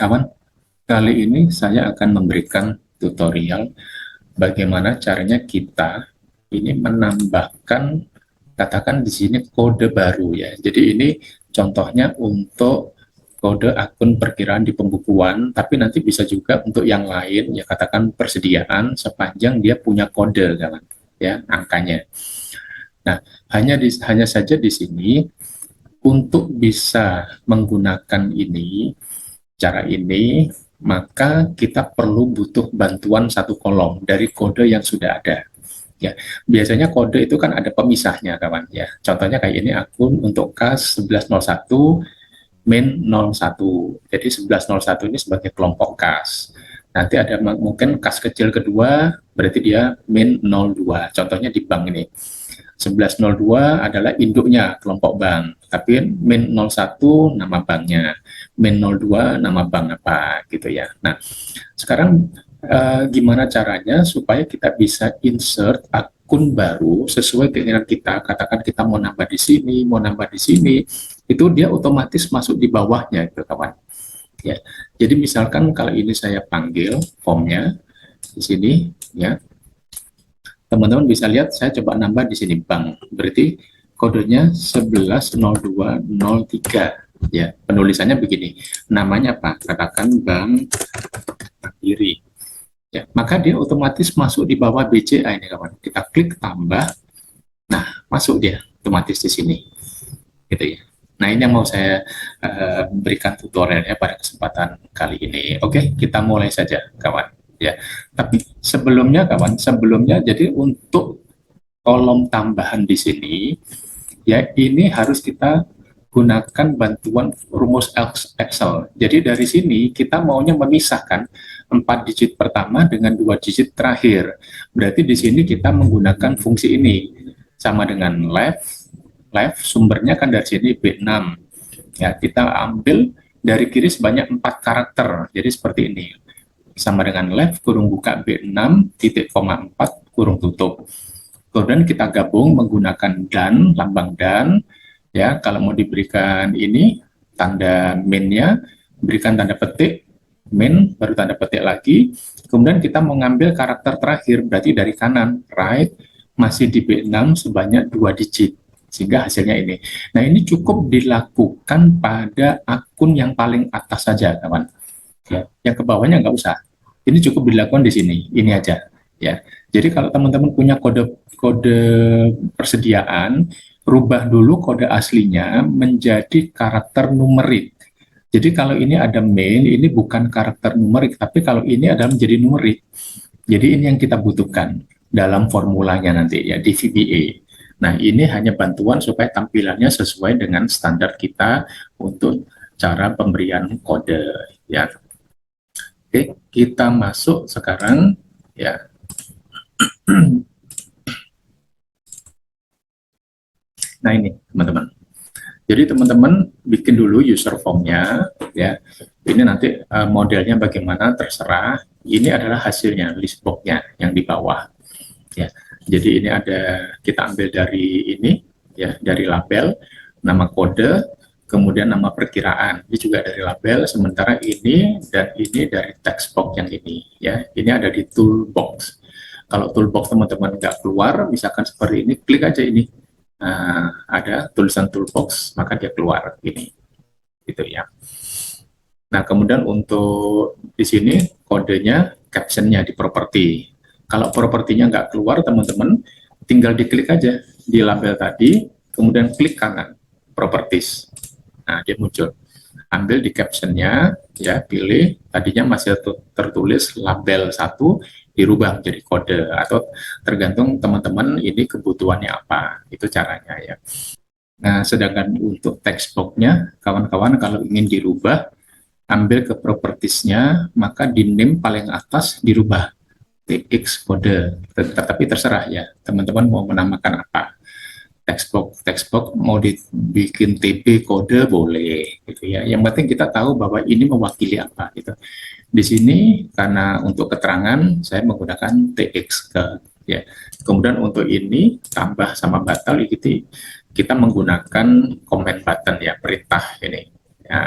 Kawan, kali ini saya akan memberikan tutorial bagaimana caranya kita ini menambahkan, katakan di sini kode baru ya. Jadi ini contohnya untuk kode akun perkiraan di pembukuan, tapi nanti bisa juga untuk yang lain ya, katakan persediaan sepanjang dia punya kode kawan ya, angkanya. Nah, hanya saja di sini untuk bisa menggunakan ini, cara ini, maka kita perlu butuh bantuan satu kolom dari kode yang sudah ada. Ya, biasanya kode itu kan ada pemisahnya kawan ya. Contohnya kayak ini akun untuk kas 1101 min 01. Jadi 1101 ini sebagai kelompok kas. Nanti ada mungkin kas kecil kedua, berarti dia min 02. Contohnya di bank ini. 1102 adalah induknya kelompok bank, tapi min 01 nama banknya, min 02 nama bank apa gitu ya. Nah, sekarang gimana caranya supaya kita bisa insert akun baru sesuai keinginan kita. Katakan kita mau nambah di sini, mau nambah di sini, itu dia otomatis masuk di bawahnya itu kawan. Ya, jadi misalkan kalau ini saya panggil formnya di sini ya, teman-teman bisa lihat saya coba nambah di sini bank, berarti kodenya 110203 ya. Penulisannya begini, namanya apa, katakan bank Mandiri ya, maka dia otomatis masuk di bawah BCA ini kawan. Kita klik tambah, nah masuk dia otomatis di sini gitu ya. Nah, ini yang mau saya berikan tutorialnya pada kesempatan kali ini. Oke, kita mulai saja kawan ya. Tapi sebelumnya kawan, jadi untuk kolom tambahan di sini ya, ini harus kita gunakan bantuan rumus Excel. Jadi dari sini kita maunya memisahkan 4 digit pertama dengan 2 digit terakhir. Berarti di sini kita menggunakan fungsi ini sama dengan left sumbernya kan dari sini B6 ya, kita ambil dari kiri sebanyak 4 karakter, jadi seperti ini, sama dengan left kurung buka B6 titik koma 4 kurung tutup. Kemudian kita gabung menggunakan dan, lambang dan ya. Kalau mau diberikan ini tanda minnya, berikan tanda petik min, baru tanda petik lagi. Kemudian kita mengambil karakter terakhir, berarti dari kanan right, masih di B6 sebanyak 2 digit, sehingga hasilnya ini. Nah, ini cukup dilakukan pada akun yang paling atas saja kawan ya, yang ke bawahnya nggak usah. Ini cukup dilakukan di sini, ini aja ya. Jadi kalau teman-teman punya kode persediaan, rubah dulu kode aslinya menjadi karakter numerik. Jadi kalau ini ada main, ini bukan karakter numerik, tapi kalau ini adalah menjadi numerik. Jadi ini yang kita butuhkan dalam formulanya nanti ya di VBA. Nah, ini hanya bantuan supaya tampilannya sesuai dengan standar kita untuk cara pemberian kode ya. Oke, kita masuk sekarang ya. Nah, ini teman-teman. Jadi teman-teman bikin dulu user formnya ya. Ini nanti modelnya bagaimana terserah. Ini adalah hasilnya, list box-nya yang di bawah ya. Jadi ini ada, kita ambil dari ini ya, dari label, nama kode, kemudian nama perkiraan. Ini juga dari label, sementara ini dan ini dari text box yang ini ya. Ini ada di toolbox. Kalau toolbox teman-teman nggak keluar, misalkan seperti ini, klik aja ini. Nah, ada tulisan toolbox, maka dia keluar ini gitu ya. Nah, kemudian untuk di sini kodenya, captionnya di properti. Kalau propertinya nggak keluar teman-teman, tinggal diklik aja di label tadi, kemudian klik kanan properties. Nah, dia muncul. Ambil di captionnya ya, pilih, tadinya masih tertulis label 1, dirubah menjadi kode, atau tergantung teman-teman ini kebutuhannya apa, itu caranya ya. Nah, sedangkan untuk text box-nya, kawan-kawan kalau ingin dirubah, ambil ke propertiesnya, maka di name paling atas dirubah tx kode, tetapi terserah ya, teman-teman mau menamakan apa. Textbox mau dibikin TB kode boleh gitu ya. Yang penting kita tahu bahwa ini mewakili apa gitu. Di sini karena untuk keterangan saya menggunakan TX ke ya. Kemudian untuk ini tambah sama batal kita menggunakan comment button ya, perintah ini. Ya.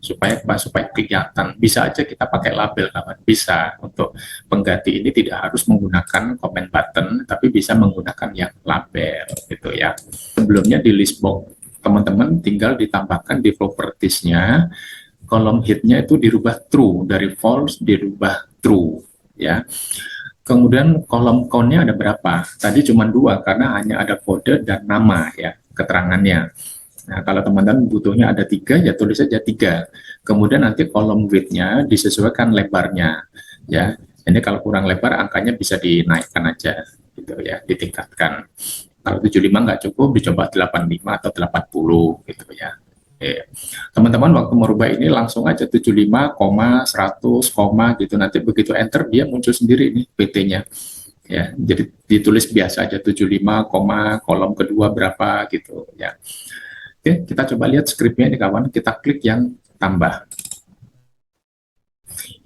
supaya apa? Supaya kelihatan. Bisa aja kita pakai label, kawan. Bisa. Untuk pengganti ini tidak harus menggunakan comment button, tapi bisa menggunakan yang label, gitu ya. Sebelumnya di list box, teman-teman tinggal ditambahkan di propertiesnya, kolom headnya itu dirubah true, dari false dirubah true, ya. Kemudian kolom count-nya ada berapa? Tadi cuma 2 karena hanya ada kode dan nama, ya, keterangannya. Nah, kalau teman-teman butuhnya ada 3, ya tulis saja 3. Kemudian nanti kolom width-nya disesuaikan lebarnya, ya. Ini kalau kurang lebar, angkanya bisa dinaikkan aja, gitu ya, ditingkatkan. Kalau 75 nggak cukup, dicoba 85 atau 80, gitu ya. Oke. Teman-teman waktu merubah ini langsung aja 75, 100, gitu. Nanti begitu enter, dia muncul sendiri nih PT-nya. Ya, jadi ditulis biasa aja 75, kolom kedua berapa gitu ya. Oke, kita coba lihat skripnya ini kawan, kita klik yang tambah.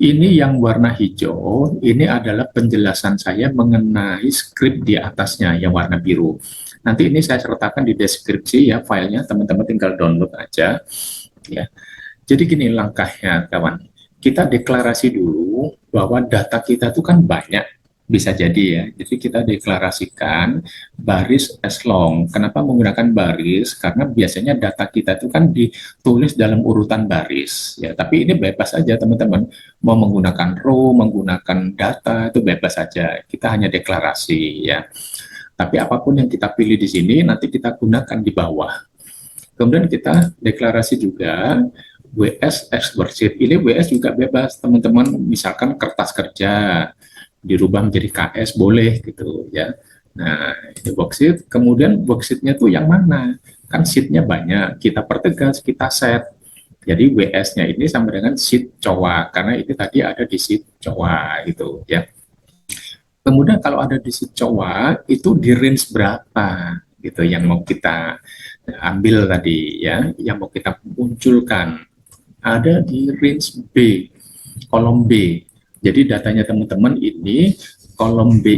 Ini yang warna hijau, ini adalah penjelasan saya mengenai skrip di atasnya yang warna biru. Nanti ini saya sertakan di deskripsi ya filenya, teman-teman tinggal download aja ya. Jadi gini langkahnya kawan, kita deklarasi dulu bahwa data kita itu kan banyak, bisa jadi ya. Jadi kita deklarasikan baris as long. Kenapa menggunakan baris? Karena biasanya data kita itu kan ditulis dalam urutan baris ya. Tapi ini bebas saja teman-teman. Mau menggunakan row, menggunakan data itu bebas saja. Kita hanya deklarasi ya. Tapi apapun yang kita pilih di sini nanti kita gunakan di bawah. Kemudian kita deklarasi juga WS X worksheet. Ini WS juga bebas teman-teman. Misalkan kertas kerja dirubah menjadi KS boleh gitu ya. Nah, ini worksheet. Kemudian worksheetnya tuh yang mana? Kan sheetnya banyak. Kita pertegas, kita set. Jadi WS-nya ini sama dengan sheet COA karena ini tadi ada di sheet COA gitu ya. Kemudian kalau ada di sheet COA itu di range berapa gitu yang mau kita ambil tadi ya, yang mau kita munculkan. Ada di range B, kolom B. Jadi datanya teman-teman ini, kolom B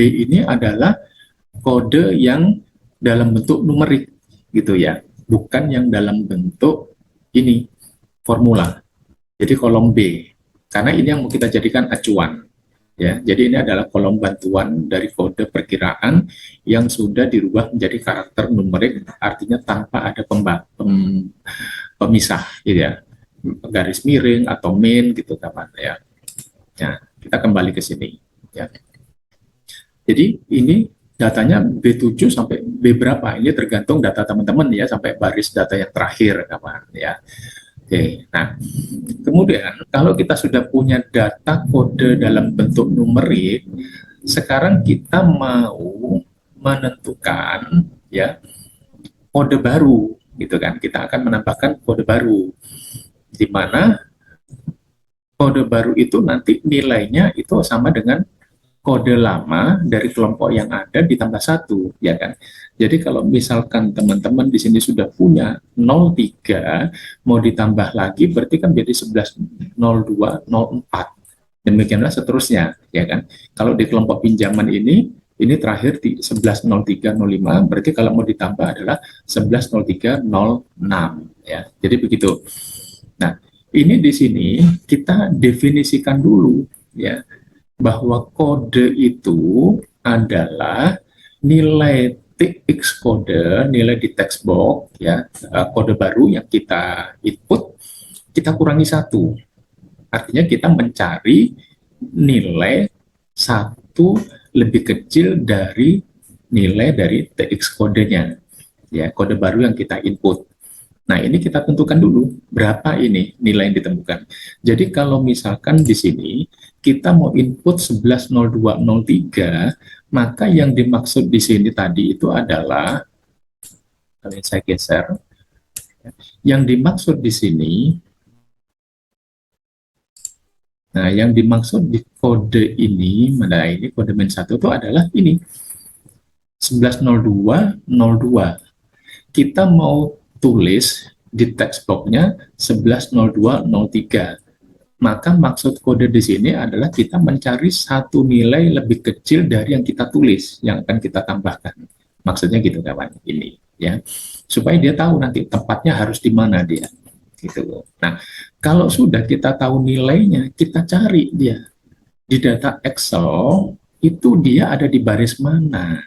ini adalah kode yang dalam bentuk numerik gitu ya, bukan yang dalam bentuk ini formula. Jadi kolom B, karena ini yang mau kita jadikan acuan. Ya, jadi ini adalah kolom bantuan dari kode perkiraan yang sudah dirubah menjadi karakter numerik, artinya tanpa ada pemisah, gitu ya, garis miring atau main gitu kawan ya. Nah, kita kembali ke sini. Ya. Jadi ini datanya B7 sampai B berapa? Ini tergantung data teman-teman ya, sampai baris data yang terakhir kawan ya. Oke, nah kemudian kalau kita sudah punya data kode dalam bentuk numerik, sekarang kita mau menentukan ya kode baru, gitu kan? Kita akan menambahkan kode baru, di mana kode baru itu nanti nilainya itu sama dengan kode lama dari kelompok yang ada ditambah 1, ya kan? Jadi kalau misalkan teman-teman di sini sudah punya 03, mau ditambah lagi berarti kan jadi 11, 02, 04. Demikianlah seterusnya, ya kan? Kalau di kelompok pinjaman ini terakhir di 110305, berarti kalau mau ditambah adalah 110306, ya. Jadi begitu. Nah, ini di sini kita definisikan dulu, ya, bahwa kode itu adalah nilai TX kode, nilai di text box, ya, kode baru yang kita input, kita kurangi 1. Artinya kita mencari nilai 1 lebih kecil dari nilai dari TX kodenya, ya, kode baru yang kita input. Nah, ini kita tentukan dulu berapa ini nilai yang ditemukan. Jadi kalau misalkan di sini kita mau input 110203, maka yang dimaksud di sini tadi itu adalah, kalau saya geser, yang dimaksud di sini, nah yang dimaksud di kode ini, mana ini kode -1 itu adalah ini, 110202. Kita mau tulis di text box-nya 110203. Maka maksud kode di sini adalah kita mencari satu nilai lebih kecil dari yang kita tulis, yang akan kita tambahkan. Maksudnya gitu kawan, ini ya, supaya dia tahu nanti tempatnya harus di mana dia, gitu. Nah, kalau sudah kita tahu nilainya, kita cari dia di data Excel itu dia ada di baris mana.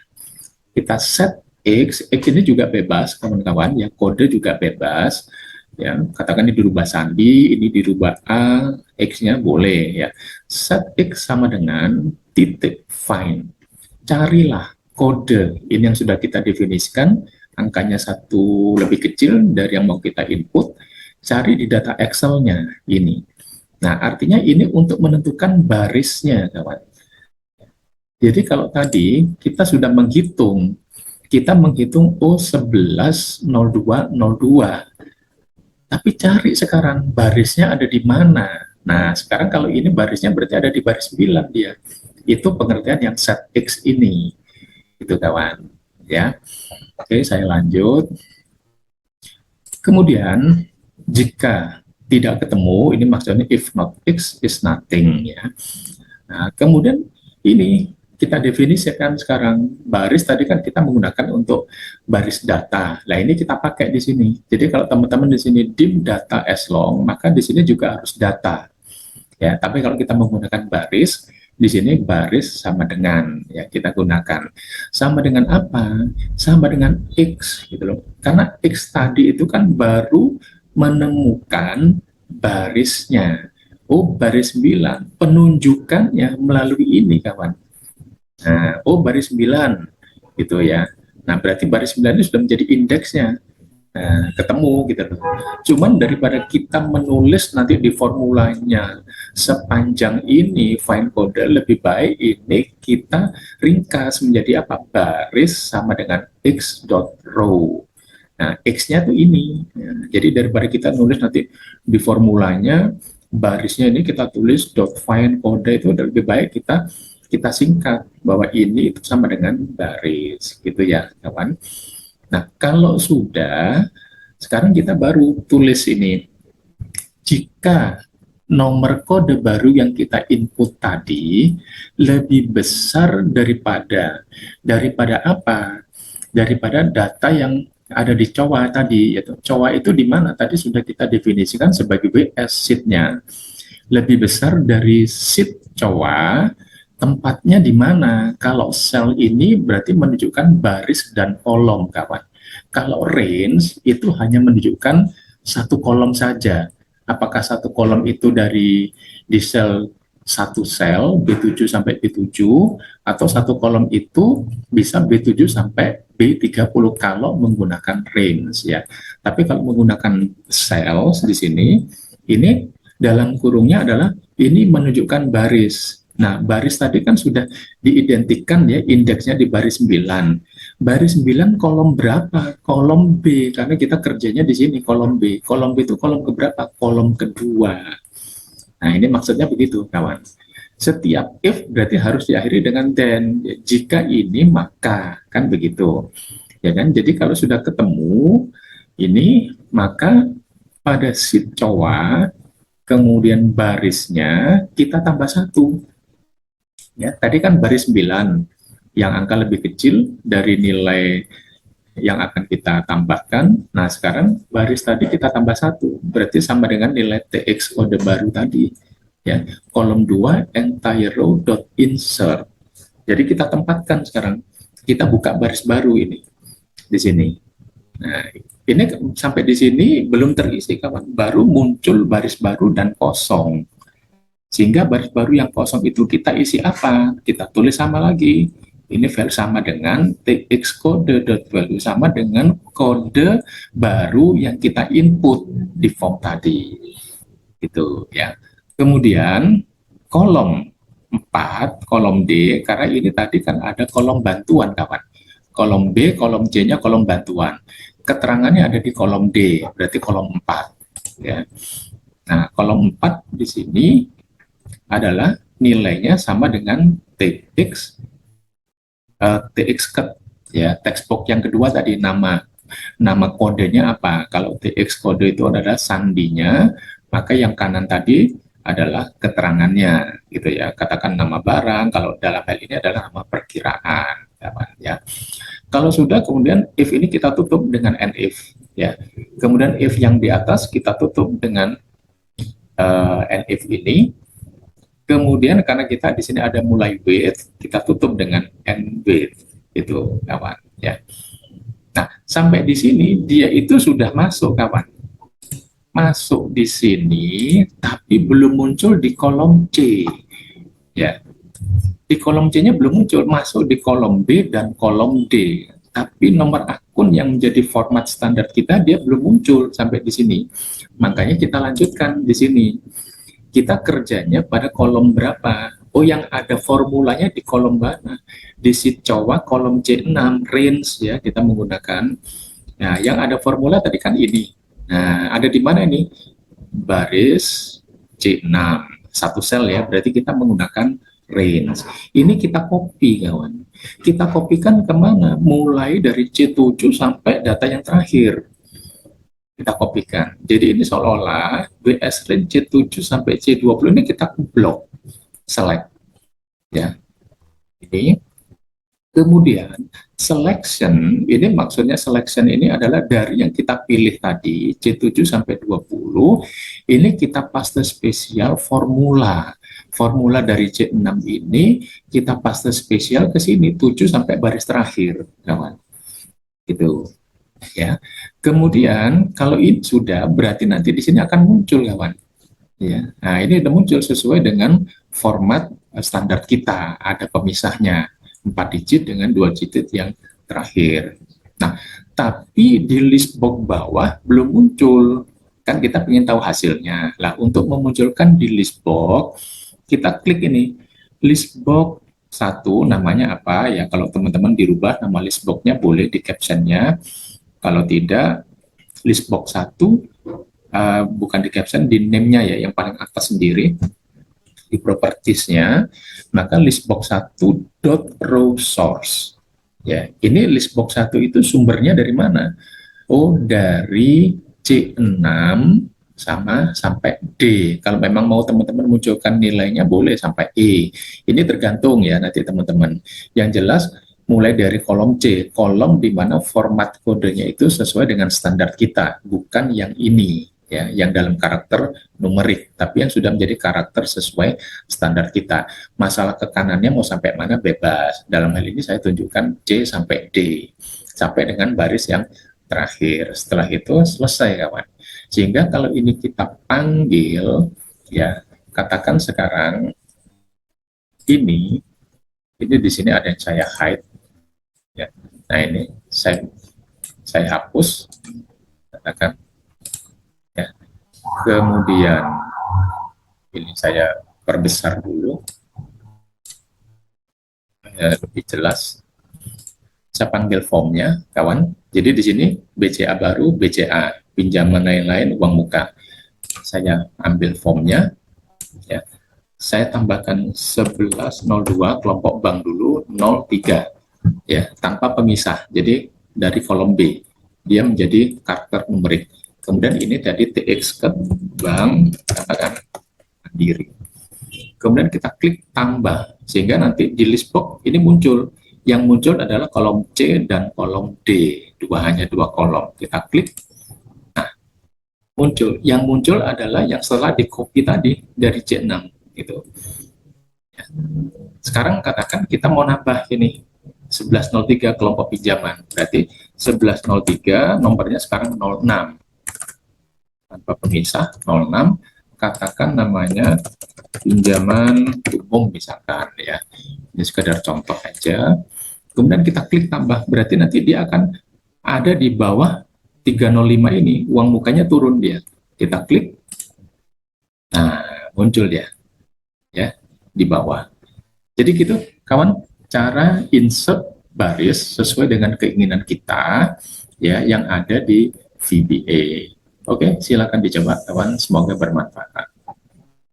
Kita set X ini juga bebas kawan-kawan, ya kode juga bebas. Ya, katakan ini dirubah sandi, ini dirubah A, X-nya boleh ya. Set X sama dengan titik find. Carilah kode ini yang sudah kita definisikan, angkanya satu lebih kecil dari yang mau kita input, cari di data Excel-nya ini. Nah, artinya ini untuk menentukan barisnya, kawan. Jadi kalau tadi kita sudah menghitung, kita menghitung O110202, tapi cari sekarang barisnya ada di mana. Nah, sekarang kalau ini barisnya berarti ada di baris 9 dia. Itu pengertian yang set X ini. Itu kawan. Ya. Oke, saya lanjut. Kemudian, jika tidak ketemu, ini maksudnya if not X is nothing ya. Nah, kemudian ini kita definisikan sekarang baris tadi kan kita menggunakan untuk baris data. Nah, ini kita pakai di sini. Jadi kalau teman-teman di sini dim data as long, maka di sini juga harus data. Ya, tapi kalau kita menggunakan baris, di sini baris sama dengan ya kita gunakan. Sama dengan apa? Sama dengan X gitu loh. Karena X tadi itu kan baru menemukan barisnya. Oh, baris 9, penunjukannya melalui ini, kawan. Nah, oh, baris 9, gitu ya. Nah, berarti baris 9 ini sudah menjadi indeksnya. Nah, ketemu, gitu. Cuman daripada kita menulis nanti di formulanya sepanjang ini, find kode, lebih baik ini kita ringkas menjadi apa? Baris sama dengan x.row. Nah, X-nya tuh ini. Ya, jadi daripada kita nulis nanti di formulanya, barisnya ini kita tulis dot find kode, itu lebih baik kita singkat bahwa ini itu sama dengan baris, gitu ya, kawan. Nah, kalau sudah, sekarang kita baru tulis ini. Jika nomor kode baru yang kita input tadi lebih besar daripada apa? Daripada data yang ada di COA tadi, yaitu COA itu di mana tadi sudah kita definisikan sebagai WS sheet-nya. Lebih besar dari sheet COA, tempatnya di mana? Kalau sel ini berarti menunjukkan baris dan kolom, kawan. Kalau range itu hanya menunjukkan satu kolom saja. Apakah satu kolom itu dari di sel satu sel B7 sampai B7, atau satu kolom itu bisa B7 sampai B30 kalau menggunakan range ya. Tapi kalau menggunakan cells di sini, ini dalam kurungnya adalah ini menunjukkan baris. Nah, baris tadi kan sudah diidentikan ya, indeksnya di baris 9. Baris 9 kolom berapa? Kolom B, karena kita kerjanya di sini kolom B. Kolom B itu kolom keberapa? Kolom kedua. Nah, ini maksudnya begitu, kawan. Setiap if berarti harus diakhiri dengan then. Jika ini, maka. Kan begitu. Ya kan? Jadi kalau sudah ketemu ini, maka pada sheet COA, kemudian barisnya kita tambah satu. Ya, tadi kan baris 9 yang angka lebih kecil dari nilai yang akan kita tambahkan. Nah, sekarang baris tadi kita tambah satu, berarti sama dengan nilai TX kode baru tadi. Ya, kolom 2 entire row dot insert. Jadi kita tempatkan sekarang, kita buka baris baru ini di sini. Nah, ini sampai di sini belum terisi, kawan. Baru muncul baris baru dan kosong. Sehingga baris baru yang kosong itu kita isi apa? Kita tulis sama lagi. Ini value sama dengan tx kode.value sama dengan kode baru yang kita input di form tadi. Gitu ya. Kemudian kolom 4, kolom D, karena ini tadi kan ada kolom bantuan, kawan. Kolom B, kolom C-nya kolom bantuan. Keterangannya ada di kolom D, berarti kolom 4. Ya. Nah, kolom 4 di sini adalah nilainya sama dengan tx cut ya, text box yang kedua tadi nama kodenya apa. Kalau tx kode itu adalah sandinya, maka yang kanan tadi adalah keterangannya gitu ya. Katakan nama barang, kalau dalam hal ini adalah nama perkiraan ya. Kalau sudah, kemudian if ini kita tutup dengan NIF, ya. Kemudian if yang di atas kita tutup dengan NIF ini. Kemudian karena kita di sini ada mulai with, kita tutup dengan end with, itu kawan, ya. Nah, sampai di sini dia itu sudah masuk, kawan. Masuk di sini, tapi belum muncul di kolom C, ya. Di kolom C-nya belum muncul, masuk di kolom B dan kolom D. Tapi nomor akun yang menjadi format standar kita, dia belum muncul sampai di sini. Makanya kita lanjutkan di sini. Kita kerjanya pada kolom berapa? Oh, yang ada formulanya di kolom mana? Di sheet COA kolom C6, range ya, kita menggunakan. Nah, yang ada formula tadi kan ini. Nah, ada di mana ini? Baris C6. Satu sel ya, berarti kita menggunakan range. Ini kita copy, kawan. Kita kopikan kemana? Mulai dari C7 sampai data yang terakhir. Kita kopikan. Jadi ini seolah-olah WS range C7 sampai C20 ini kita blok, select. Ya. Ini. Kemudian selection, ini maksudnya selection ini adalah dari yang kita pilih tadi, C7 sampai 20, ini kita paste spesial formula. Formula dari C6 ini kita paste spesial ke sini, 7 sampai baris terakhir, kawan. Gitu. Ya. Kemudian kalau ini sudah, berarti nanti di sini akan muncul, kawan. Ya. Nah, ini sudah muncul sesuai dengan format standar kita, ada pemisahnya. 4 digit dengan 2 digit yang terakhir. Nah, tapi di list box bawah belum muncul. Kan kita ingin tahu hasilnya. Lah, untuk memunculkan di list box, kita klik ini. List box 1 namanya apa? Ya, kalau teman-teman dirubah nama list box-nya boleh di caption-nya. Kalau tidak, list box 1 bukan di caption, di name-nya ya, yang paling atas sendiri. Di propertiesnya, maka listbox 1.row source. Ya, ini listbox 1 itu sumbernya dari mana? Oh, dari C6 sampai D. Kalau memang mau teman-teman munculkan nilainya boleh sampai E. Ini tergantung ya nanti teman-teman. Yang jelas mulai dari kolom C, kolom di mana format kodenya itu sesuai dengan standar kita, bukan yang ini. Ya, yang dalam karakter numerik, tapi yang sudah menjadi karakter sesuai standar kita. Masalah ke kanannya mau sampai mana bebas. Dalam hal ini saya tunjukkan C sampai D, sampai dengan baris yang terakhir. Setelah itu selesai, kawan. Sehingga kalau ini kita panggil, ya, katakan sekarang ini di sini ada yang saya hide, ya. Nah, ini saya hapus, katakan. Kemudian ini saya perbesar dulu, lebih jelas. Saya panggil formnya, kawan. Jadi di sini BCA baru, BCA, pinjaman lain-lain, uang muka. Saya ambil formnya, ya. Saya tambahkan 1102 kelompok bank dulu, 03, ya, tanpa pemisah. Jadi dari kolom B, dia menjadi karakter numerik. Kemudian ini tadi TX ke bank, katakan Mandiri. Kemudian kita klik tambah, sehingga nanti di list box ini muncul. Yang muncul adalah kolom C dan kolom D, hanya dua kolom. Kita klik, nah, muncul. Yang muncul adalah yang setelah di copy tadi dari C6. Gitu. Sekarang katakan kita mau nambah ini, 1103 kelompok pinjaman. Berarti 1103 nomornya sekarang 06. Tanpa pemisah, 06, katakan namanya pinjaman umum misalkan ya, ini sekedar contoh aja. Kemudian kita klik tambah, berarti nanti dia akan ada di bawah 305 ini, uang mukanya turun dia. Kita klik, nah muncul dia ya di bawah. Jadi gitu kawan, cara insert baris sesuai dengan keinginan kita ya, yang ada di VBA. Oke, silakan dicoba kawan, semoga bermanfaat.